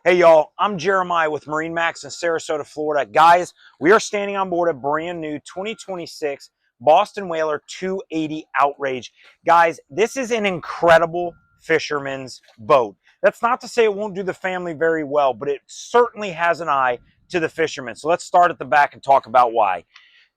Hey y'all, I'm Jeremiah with MarineMax in Sarasota, Florida. Guys, we are standing on board a brand new 2026 Boston Whaler 280 Outrage. Guys, this is an incredible fisherman's boat. That's not to say it won't do the family very well, but it certainly has an eye to the fishermen. So let's start at the back and talk about why.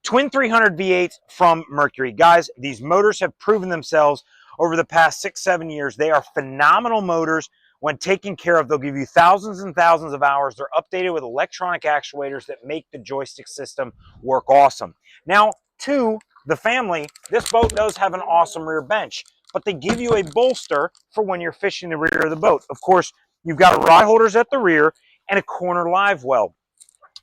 Twin 300 V8s from Mercury. Guys, these motors have proven themselves over the past 6-7 years. They are phenomenal motors. When taken care of, they'll give you thousands and thousands of hours. They're updated with electronic actuators that make the joystick system work awesome. Now, to the family, this boat does have an awesome rear bench, but they give you a bolster for when you're fishing the rear of the boat. Of course, you've got rod holders at the rear and a corner live well.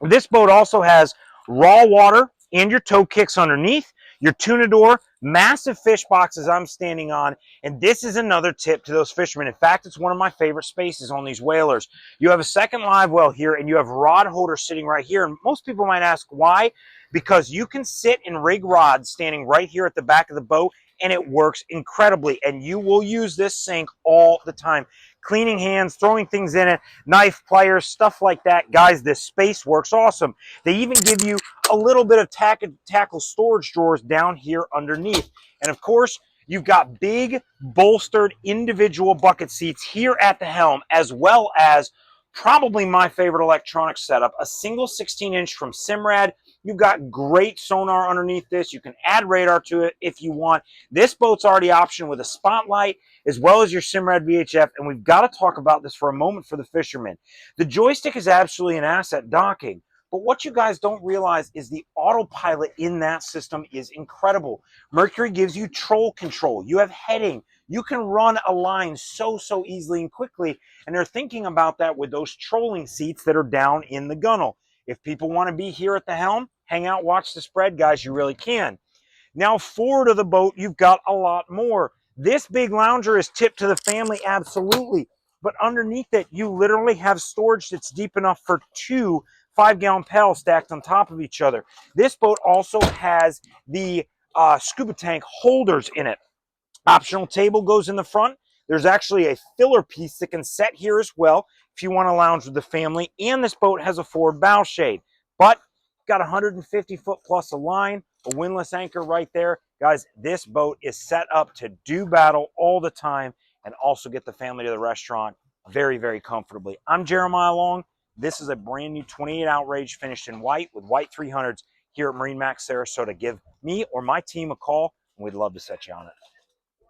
This boat also has raw water and your tow kicks underneath, your tuna door, massive fish boxes I'm standing on, and this is another tip to those fishermen. In fact, it's one of my favorite spaces on these whalers. You have a second live well here, and you have rod holders sitting right here, and most people might ask why. Because you can sit and rig rods standing right here at the back of the boat, and it works incredibly, and you will use this sink all the time. Cleaning hands, throwing things in it, knife, pliers, stuff like that. Guys, this space works awesome. They even give you a little bit of tackle storage drawers down here underneath. And of course, you've got big bolstered individual bucket seats here at the helm, as well as probably my favorite electronic setup, a single 16-inch from Simrad. You've got great sonar underneath this. You can add radar to it if you want. This boat's already optioned with a spotlight as well as your Simrad VHF, and we've got to talk about this for a moment for the fishermen. The joystick is absolutely an asset docking, but what you guys don't realize is the autopilot in that system is incredible. Mercury gives you troll control. You have heading. You can run a line so easily and quickly, and they're thinking about that with those trolling seats that are down in the gunnel. If people want to be here at the helm, hang out, watch the spread, guys, you really can. Now, forward of the boat, you've got a lot more. This big lounger is tipped to the family, absolutely. But underneath it, you literally have storage that's deep enough for 2 5-gallon pails stacked on top of each other. This boat also has the scuba tank holders in it. Optional table goes in the front. There's actually a filler piece that can set here as well if you want to lounge with the family. And this boat has a forward bow shade. But got 150 foot plus a line, a windlass anchor right there. Guys, this boat is set up to do battle all the time and also get the family to the restaurant very comfortably. I'm Jeremiah Long. This is a brand new 28 Outrage finished in white with white 300s here at MarineMax Sarasota. Give me or my team a call, and we'd love to set you on it.